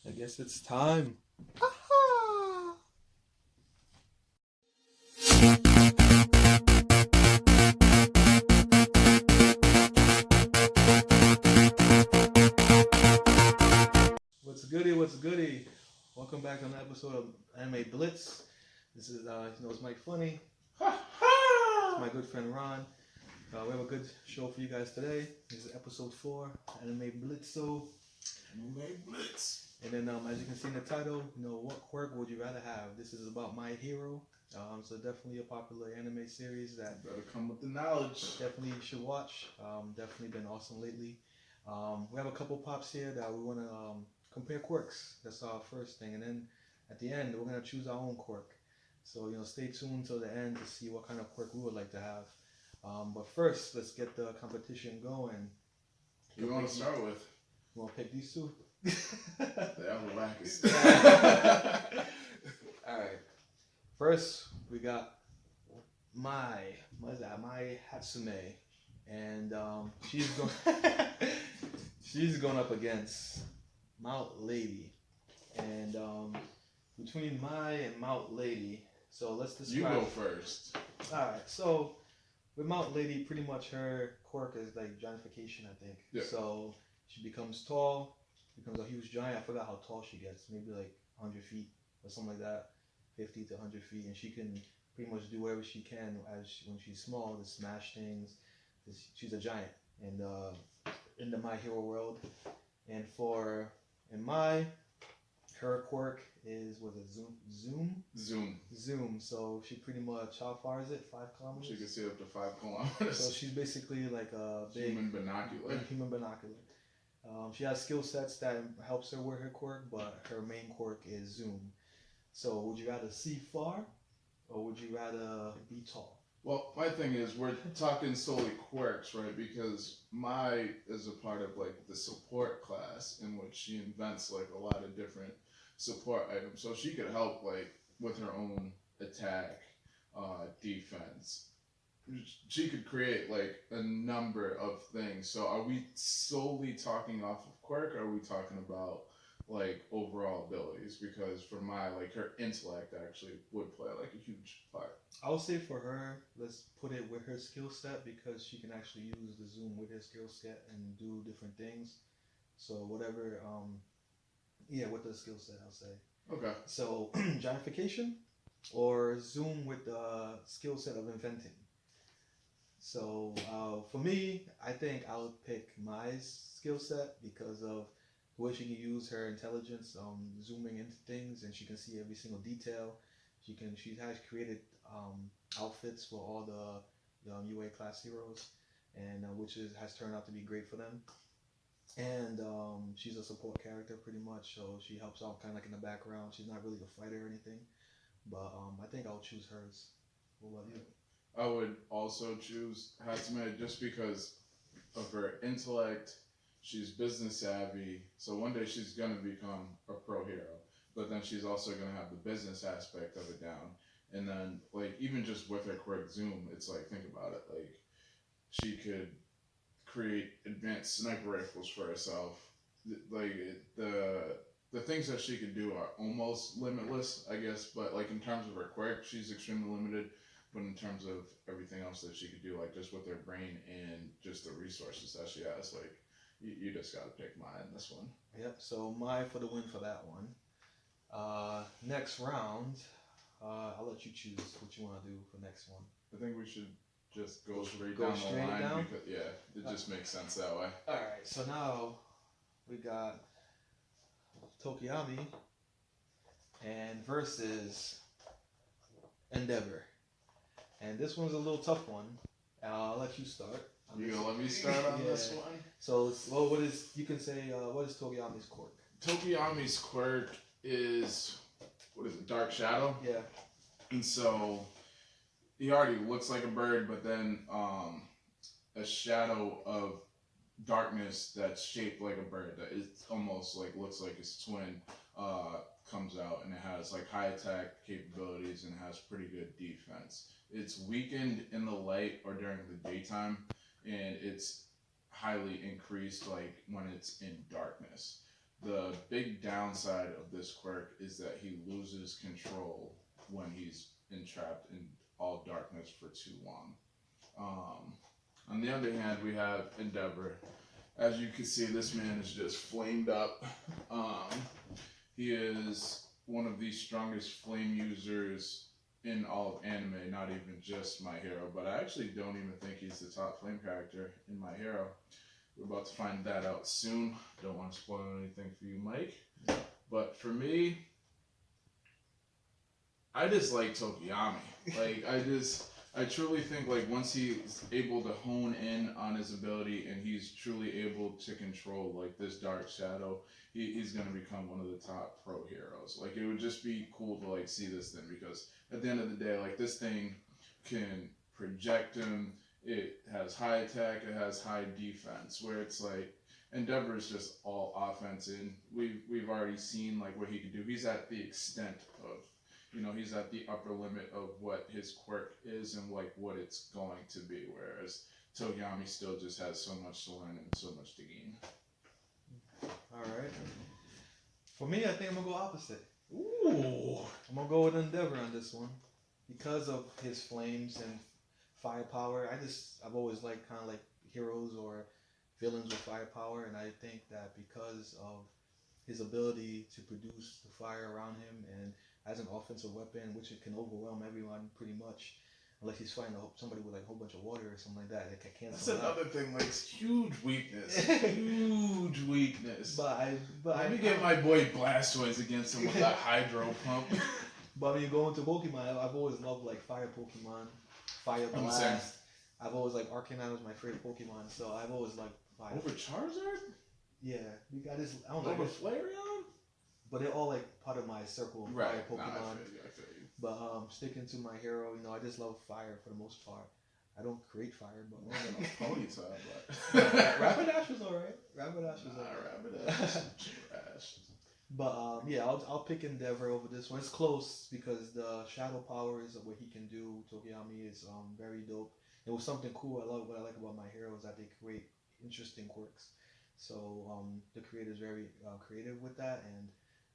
I guess it's time. What's goody? What's goody? Welcome back to an episode of Anime Blitz. This is, it's Mike Funny. It's my good friend Ron. We have a good show for you guys today. This is episode 4, Anime Blitz. Anime Blitz. And then, as you can see in the title, what quirk would you rather have? This is about Myhero. So definitely a popular anime series that Better come with the knowledge. definitely you should watch. Definitely been awesome lately. We have a couple pops here that we want to compare quirks. That's our first thing, and then at the end we're gonna choose our own quirk. So stay tuned till the end to see what kind of quirk we would like to have. But first, let's get the competition going. Who you want to start with? You want to pick these two? The wackest. All right. First, we got my Hatsume, and she's going she's going up against Mount Lady, and between Mai and Mount Lady. So let's describe. You go first. All right. So with Mount Lady, pretty much her quirk is like giantification, I think. Yeah. So she becomes tall, becomes a huge giant. I forgot how tall she gets. Maybe like 100 feet or something like that. 50 to 100 feet, and she can pretty much do whatever she can when she's small to smash things. She's a giant, and in the My Hero world, and her quirk was it Zoom. So she pretty much, how far is it? 5 kilometers. She can see up to 5 kilometers. So she's basically like a big human binocular. She has skill sets that helps her with her quirk, but her main quirk is Zoom. So would you rather see far, or would you rather be tall? Well, my thing is, we're talking solely quirks, right? Because Mai is a part of like the support class, in which she invents like a lot of different support items. So she could help like with her own attack, defense. She could create like a number of things. So are we solely talking off of quirk, or are we talking about like overall abilities? Because for my like her intellect actually would play like a huge part. I would say for her, let's put it with her skill set, because she can actually use the Zoom with her skill set and do different things. So whatever, with the skill set, I'll say. Okay. So giantification or Zoom with the skill set of inventing. So for me, I think I would pick my skill set because of the way she can use her intelligence, zooming into things, and she can see every single detail. She has created outfits for all the UA class heroes, and has turned out to be great for them. And she's a support character pretty much, so she helps out kind of like in the background. She's not really a fighter or anything, but I think I'll choose hers. What about you? I would also choose Hatsume just because of her intellect. She's business savvy, so one day she's gonna become a pro hero. But then she's also gonna have the business aspect of it down. And then like even just with her quirk Zoom, it's like think about it, like she could create advanced sniper rifles for herself. Like the things that she could do are almost limitless, I guess. But like in terms of her quirk, she's extremely limited. But in terms of everything else that she could do, like just with her brain and just the resources that she has, like you just gotta pick mine in this one. Yep. So Mai for the win for that one. Next round, I'll let you choose what you want to do for next one. I think we should just go straight Go down straight the line down? because it just makes sense that way. All right. So now we got Tokiyami and versus Endeavor. And this one's a little tough one. I'll let you start. You gonna let me start on this one? So, what is Tokiyami's quirk? Tokiyami's quirk is, what is it, Dark Shadow? Yeah. And so he already looks like a bird, but then a shadow of darkness that's shaped like a bird that is almost like looks like his twin comes out, and it has like high attack capabilities and has pretty good defense. It's weakened in the light or during the daytime, and it's highly increased like when it's in darkness. The big downside of this quirk is that he loses control when he's entrapped in all darkness for too long. On the other hand, we have Endeavor. As you can see, this man is just flamed up. He is one of the strongest flame users in all of anime, not even just Myhero, but I actually don't even think he's the top flame character in Myhero. We're about to find that out soon. Don't want to spoil anything for you, Mike. But for me, I just like Tokiyami. Like, I truly think, like, once he's able to hone in on his ability and he's truly able to control, like, this dark shadow, he's going to become one of the top pro heroes. Like, it would just be cool to, like, see this thing, because at the end of the day, like, this thing can project him. It has high attack, it has high defense, where it's like Endeavor is just all offense, and we've already seen like what he can do. He's at the extent of, he's at the upper limit of what his quirk is and like what it's going to be, whereas Togami still just has so much to learn and so much to gain. Alright. For me, I think I'm gonna go opposite. Ooh. I'm gonna go with Endeavor on this one. Because of his flames and firepower, I've always liked kind of like heroes or villains with firepower, and I think that because of his ability to produce the fire around him and as an offensive weapon, which it can overwhelm everyone pretty much, unless he's fighting somebody with like a whole bunch of water or something like that. It can cancel. That's another thing, like huge weakness, huge weakness. Let me get my boy Blastoise against him with that hydro pump. But when you go into Pokemon, I've always loved like fire Pokemon, Fire Blast. I've always like Arcanine was my favorite Pokemon, so I've always liked fire. Over Charizard? Yeah, I don't know. Over Flareon? But they're all like part of my circle of fire Pokemon. Nah, I feel you. But sticking to my hero, I just love fire for the most part. I don't create fire, but Ponyta, but Rapidash was alright. Rapidash was trash. But yeah, I'll pick Endeavor over this one. It's close because the shadow powers of what he can do, Tokiyami, is very dope. It was something cool. What I like about my hero is that they create interesting quirks. So the creator is very creative with that, and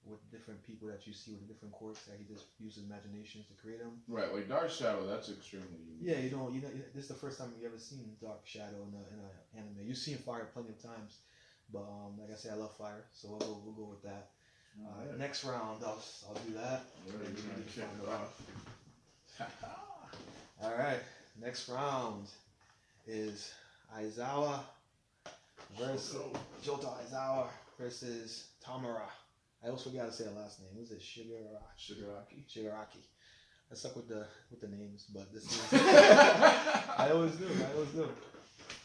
with different people that you see with the different quirks that he just uses imaginations to create them. Right, like Dark Shadow, that's extremely unique. Yeah, this is the first time you ever seen Dark Shadow in an anime. You've seen fire plenty of times, but like I said, I love fire, so we'll go with that. Right. Next round, I'll do that. All right, next round is Aizawa versus Jota Aizawa versus Tamara. I always forgot to say her last name. Was it Shigaraki? I suck with the names, but this is I always do.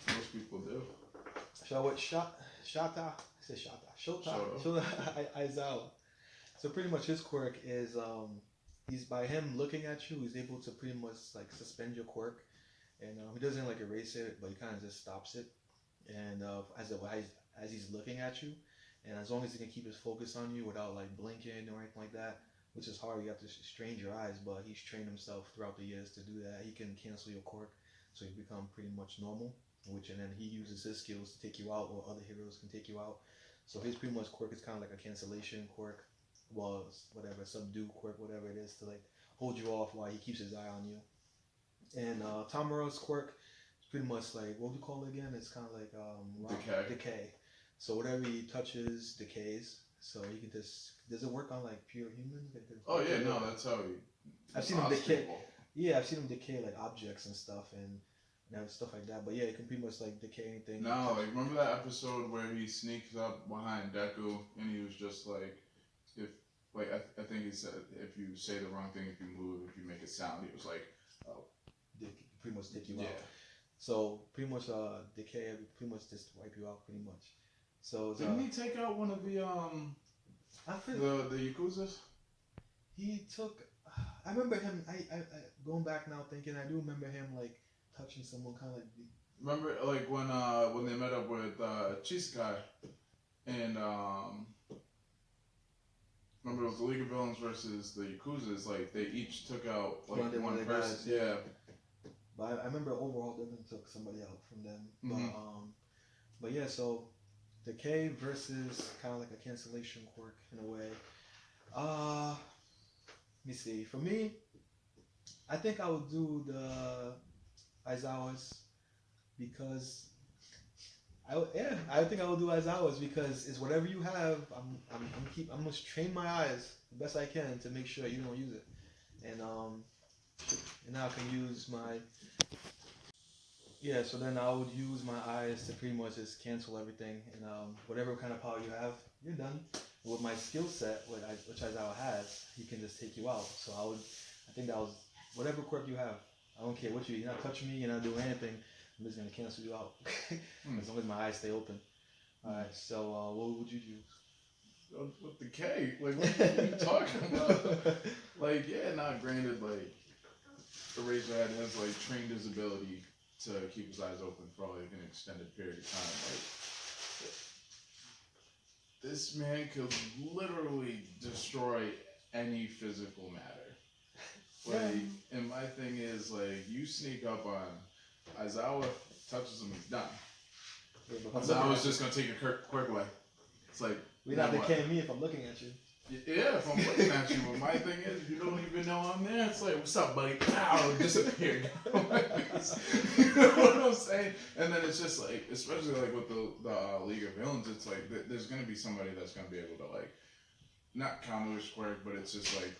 Most people do. So with Shota Aizawa. So pretty much his quirk is he's by him looking at you, he's able to pretty much like suspend your quirk, and he doesn't like erase it, but he kind of just stops it, and as he's looking at you, and as long as he can keep his focus on you without like blinking or anything like that, which is hard, you have to strain your eyes, but he's trained himself throughout the years to do that. He can cancel your quirk, so you become pretty much normal, and then he uses his skills to take you out, or other heroes can take you out. So his pretty much quirk is kind of like a cancellation quirk, well, whatever, subdue quirk, whatever it is, to like hold you off while he keeps his eye on you. And Tamara's quirk is pretty much like, what do you call it again? It's kind of like decay. So whatever he touches decays. So he can just, does it work on like pure humans? Oh yeah, no, that's how he. I've seen him decay. Yeah, I've seen him decay like objects and stuff and stuff like that. But yeah, it can pretty much like decay anything. No, like remember that episode where he sneaks up behind Deku and he was just like, if like I think he said, if you say the wrong thing, if you move, if you make a sound, he was like, oh, pretty much take you out. So pretty much decay, pretty much just wipe you out, pretty much. So didn't he take out one of the Yakuzas? He took. I remember him. I going back now thinking. I do remember him like touching someone, kind of like. Remember, like when they met up with Chiskai, and remember it was the League of Villains versus the Yakuzas. Like they each took out like one person. Guys, yeah. But I remember overall they took somebody out from them. Mm-hmm. But yeah, so Decay versus kind of like a cancellation quirk in a way. Let me see. For me, I think I would do the Aizawa's because I think I will do Aizawa's because it's whatever you have. I'm gonna train my eyes the best I can to make sure you don't use it, and now I can use my yeah. So then I would use my eyes to pretty much just cancel everything, and whatever kind of power you have, you're done. With my skill set, which Aizawa has, he can just take you out. So I think that was whatever quirk you have. I don't care what you're not touching me, you're not doing anything. I'm just gonna cancel you out as long as my eyes stay open. All right. So what would you use? With the K, like what are you talking about? Like, yeah, not granted. Like, Eraserhead has like trained his ability to keep his eyes open for like an extended period of time. Like, this man could literally destroy any physical matter. Like, and my thing is like, you sneak up on Aizawa, touches him, he's done. Yeah, Aizawa's just gonna take your quirk away. It's like, you're not decaying me if I'm looking at you. Yeah, if I'm looking at you, but my thing is, you don't even know I'm there. It's like, what's up, buddy? Pow, disappeared. You know what I'm saying? And then it's just like, especially like with the League of Villains, it's like there's gonna be somebody that's gonna be able to like, not counter his quirk, but it's just like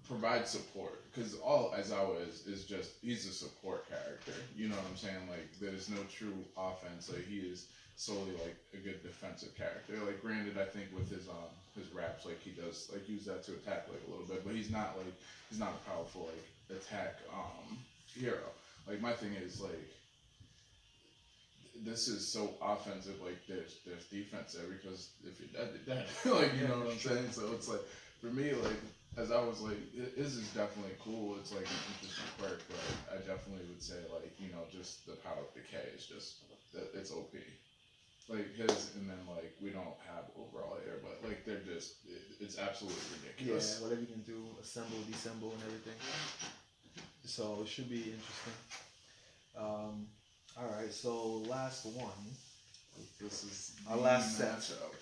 provide support. Because all Aizawa is just, he's a support character. You know what I'm saying? Like, there's no true offense. Like, he is solely like a good defensive character. Like, granted, I think with his raps, like he does like use that to attack like a little bit, but he's not a powerful like attack hero. Like, my thing is like, this is so offensive. Like, there's defense there because if you're dead, you're dead. Like, you know what I'm saying? So it's like, for me, like, as I was like, this is definitely cool. It's like an interesting quirk, but I definitely would say like, you know, just the power of decay is just, it's OP. Like his, and then like we don't have overall here, but like they're just, it's absolutely ridiculous. Yeah, whatever you can do, assemble, disassemble, and everything. So it should be interesting. All right, so last one. This is our last set. Matchup.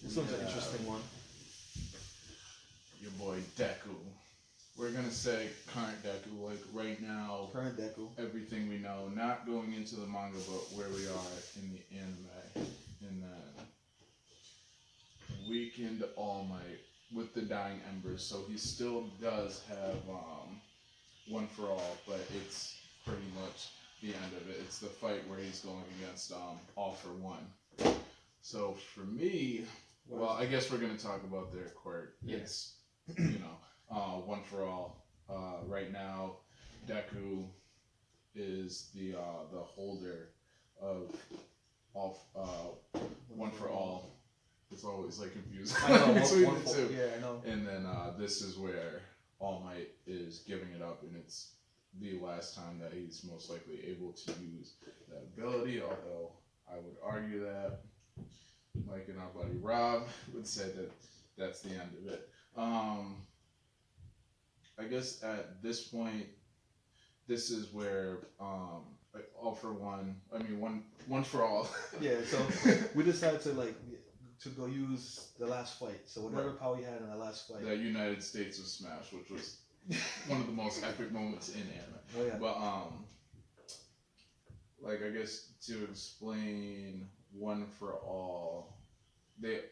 This one's an interesting one. Your boy Deku. We're gonna say current Deku, like right now. Current Deku. Everything we know, not going into the manga, but where we are in the anime. And then Weakened All Might with the Dying Embers. So he still does have One for All, but it's pretty much the end of it. It's the fight where he's going against All for One. So for me, well, I guess we're gonna talk about their quirk. It's you know, One for All. Right now, Deku is the holder of One for All. It's always like confusing between the two. Yeah, I know. And then this is where All Might is giving it up, and it's the last time that he's most likely able to use that ability. Although I would argue that Mike and our buddy Rob would say that that's the end of it. I guess at this point, this is where like All for One. I mean, one for all. Yeah. So we decided to go use the last fight. So whatever power we had in the last fight. The United States of Smash, which was one of the most epic moments in anime. Oh yeah. But like I guess to explain One for All, they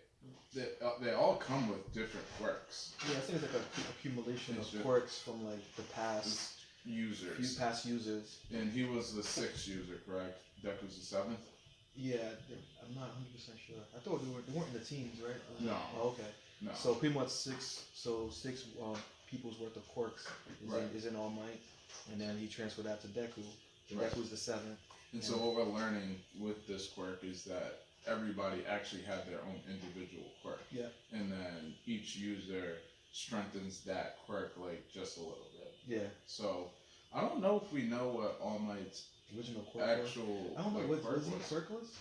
all come with different quirks. Yeah, I think it's like an accumulation of quirks from like the past users. Few past users. And he was the 6th user, correct? Deku's the 7th? Yeah, I'm not 100% sure. I thought they weren't in the teams, right? No. Oh, okay. No. So pretty much six people's worth of quirks is in All Might, and then he transferred that to Deku. Deku's the 7th. And so what we're learning with this quirk is that everybody actually had their own individual quirk. Yeah. And then each user strengthens that quirk like just a little bit. Yeah. So I don't know if we know what All Might's original quirk actual I don't know what was he quirkless?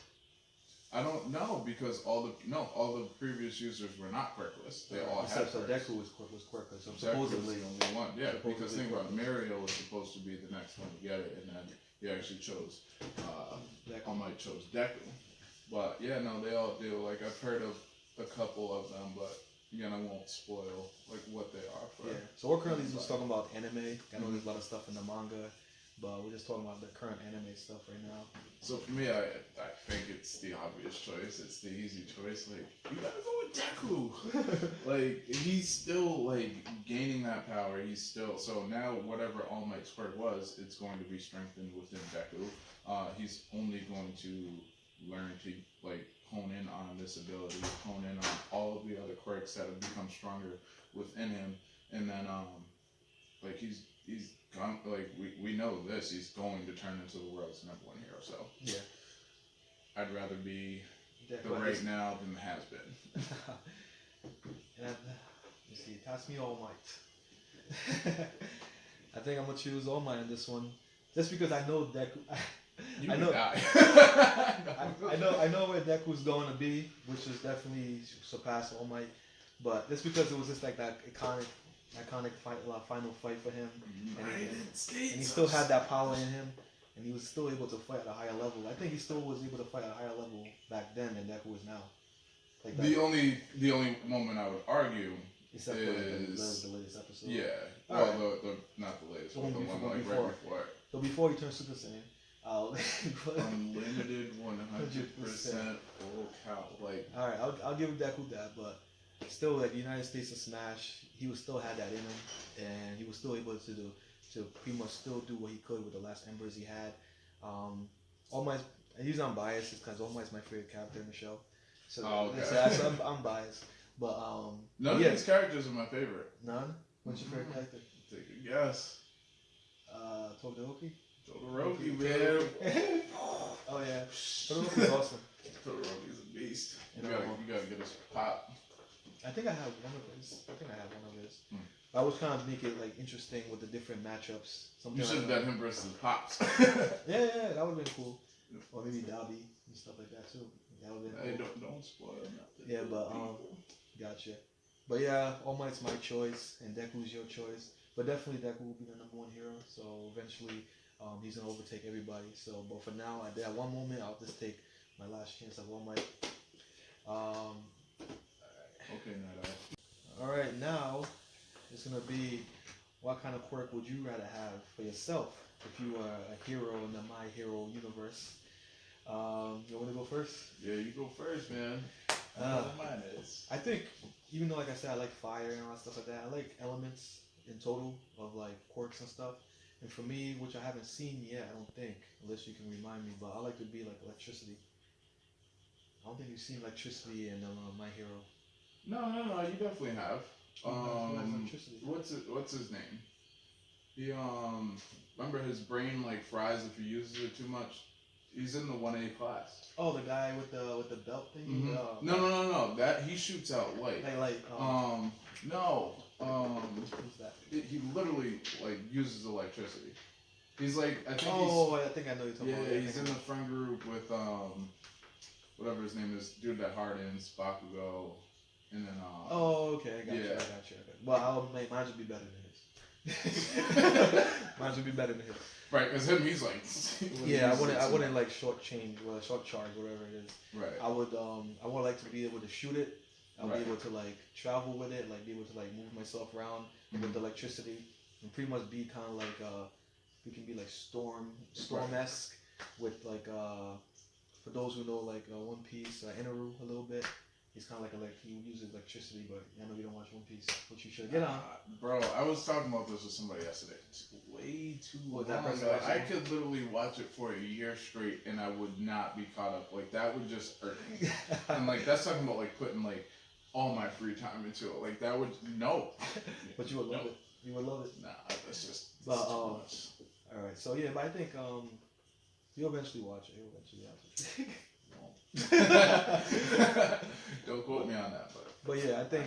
I don't know because all the previous users were not quirkless. They all had. So Deku was quirkless. So supposedly the only one. Yeah, because think about it, Myhero was supposed to be the next one to get it, and then he actually chose. Deku. All Might chose Deku. But yeah, no, they all do. Like I've heard of a couple of them, but again, I won't spoil like what they are for. Yeah. So we're currently just talking about anime. I know there's a lot of stuff in the manga, but we're just talking about the current anime stuff right now. So for me, I think it's the obvious choice. It's the easy choice. Like you gotta go with Deku. Like he's still like gaining that power. He's still so now whatever All Might's quirk was, it's going to be strengthened within Deku. He's only going to learn to like hone in on this ability, hone in on all of the other quirks that have become stronger within him, and then like he's gone, like we know this, he's going to turn into the world's #1 hero. So Yeah. I'd rather be Deku the right now than the has been. And you see, pass me All Might. I think I'm gonna choose All Might in this one, just because I know Deku. You I know. die. I know where Deku's going to be, which is definitely surpass All Might. But just because it was just like that iconic final fight for him, and he still had that power in him, and he was still able to fight at a higher level. I think he still was able to fight at a higher level back then than Deku is now. Like the only moment I would argue except for the latest episode. Yeah. Well, the not the latest The one, one the one before- like before. right before it. So before he turned Super Saiyan, Unlimited 100% full count. Like all right, I'll give Deku that, but still, like the United States of Smash, he was still had that in him, and he was still able to pretty much still do what he could with the last embers he had. All Might, he's unbiased because All Might's my favorite character in the show, so, so I'm biased. But none of these characters are my favorite. None. What's your favorite character? Take a guess. Todoroki. Todoroki, man. Oh yeah, Todoroki's awesome. Todoroki's a beast. You You know, gotta get his pop. I think I have one of his. I was trying to make it like interesting with the different matchups. Something You should have like done him versus Pops. Yeah, that would have been cool. Or maybe Dobby and stuff like that too. That would have been cool. Hey, don't spoil nothing. Yeah, but gotcha. But yeah, All Might's my choice, and Deku's your choice. But definitely Deku will be the #1 hero. So eventually, he's gonna overtake everybody. So, but for now, at one moment, I'll just take my last chance at All Might. Okay, Night All right, now it's gonna be what kind of quirk would you rather have for yourself if you were a hero in the Myhero universe? You want to go first? Yeah, you go first, man. Mine is. I think, even though like I said, I like fire and all that stuff like that, I like elements in total of like quirks and stuff. And for me, which I haven't seen yet, I don't think, unless you can remind me, but I like to be like electricity. I don't think you've seen electricity in My Hero. No, you definitely have. Electricity. What's his name? He remember his brain like fries if he uses it too much. He's in the 1A class. Oh, the guy with the belt thing. Mm-hmm. No. That he shoots out light. No. Who's that? He literally like uses electricity. He's like I think. I think I know you're talking about. Yeah, he's in the friend group with whatever his name is, dude that hardens Bakugo, and then Oh, okay, I got you. Well, mine would be better than his. Mine would be better than his. Right, because him, he's like. Yeah, I wouldn't like short charge, whatever it is. Right. I would like to be able to shoot it. I'll be able to like travel with it, like be able to like move myself around with the electricity, and pretty much be kind of like we can be like storm-esque with like for those who know like One Piece, Inaru a little bit. He's kind of like he uses electricity, but I know you don't watch One Piece, but you should get on. Bro, I was talking about this with somebody yesterday. It's way too long. That I could literally watch it for a year straight, and I would not be caught up. Like that would just hurt me. And like that's talking about like putting like all my free time into it. Like that would no. But you would love it. You would love it. Nah, that's just. But all right. So yeah, but I think you'll eventually watch it. Don't quote me on that, but yeah, I think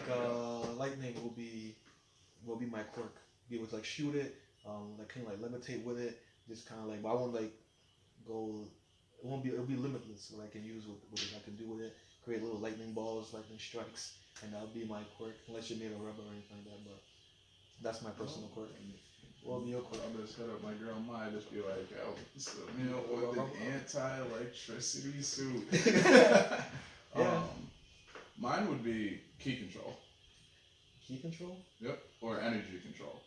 lightning will be my quirk. Be able to like shoot it, like kind of like levitate with it, just kind of like. But I won't like go. It'll be limitless. What I can use with it. I can do with it. Create little lightning balls, lightning strikes, and that'll be my quirk. Unless you're made of rubber or anything like that, but that's my personal quirk. What would be your quirk? I'll just hit up my girl Mai, just be like, yo, with an anti-electricity suit. Yeah. Mine would be key control. Key control? Yep. Or energy control.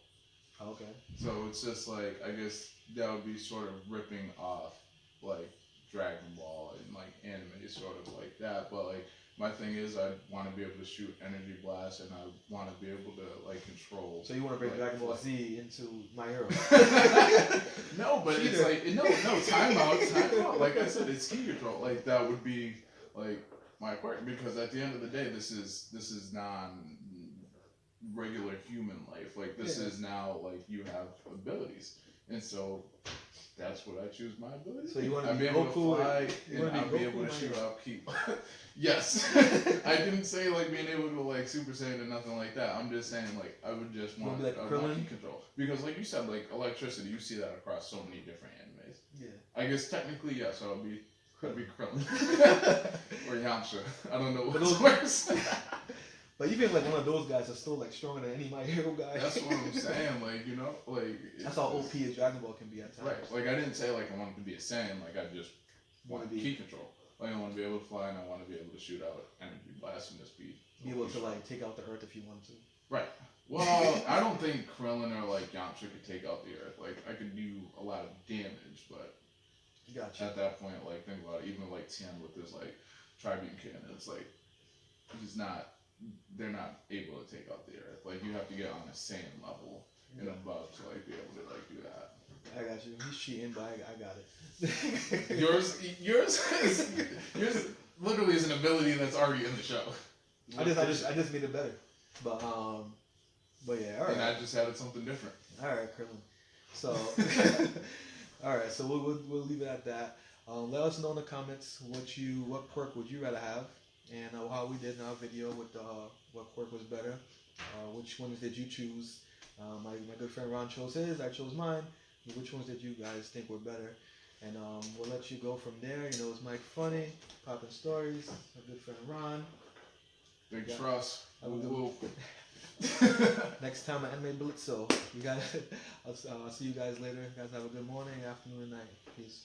Okay. So it's just like, I guess that would be sort of ripping off like Dragon Ball and like anime, sort of like that. But like my thing is, I want to be able to shoot energy blasts, and I want to be able to like control. So you want to bring like, Dragon Ball Z into Myhero? No, but it's like no time out. Like I said, it's key control. Like that would be like my quirk, because at the end of the day, this is non regular human life. Like this is now like you have abilities, and so that's what I choose my ability. So you want to be be able Goku, to fly, you and wanna I'll be be Goku able to or shoot Myhero? up, keep. Yes, I didn't say like being able to go like Super Saiyan or nothing like that. I'm just saying like I would just want be like I would Krillin? want key control, because like you said, like electricity, you see that across so many different animes. Yeah. I guess technically yes, I'd be Krillin or Yamcha. I don't know But what's those- worse. But even like one of those guys are still like stronger than any Myhero guy. That's what I'm saying. Like like That's how OP a Dragon Ball can be at times. Right. Like I didn't say like I wanted to be a Saiyan. Like I just Wanna want be- key control. Like I want to be able to fly, and I want to be able to shoot out energy blasts and just be able to like take out the Earth if you want to. Right. Well, I don't think Krillin or like Yamcha could take out the Earth. Like I could do a lot of damage, but Gotcha. at that point, like think about it, even like Tien with his like Tribune cannon, it's like they're not able to take out the Earth. Like you have to get on a Saiyan level and above to like be able to like do that. I got you. He's cheating, but I got it. Yours literally is an ability that's already in the show. I just made it better. But yeah, all right. And I just added something different. All right, Krillin. So, all right. So we'll leave it at that. Let us know in the comments what quirk would you rather have, and how we did in our video with what quirk was better. Which ones did you choose? My good friend Ron chose his. I chose mine. Which ones did you guys think were better? And we'll let you go from there. You know, it's Mike Funny, popping stories. My good friend Ron. Big Yeah. trust. I will Woo. Next time at Anime Blitz. So you guys, I'll see you guys later. You guys have a good morning, afternoon, and night. Peace.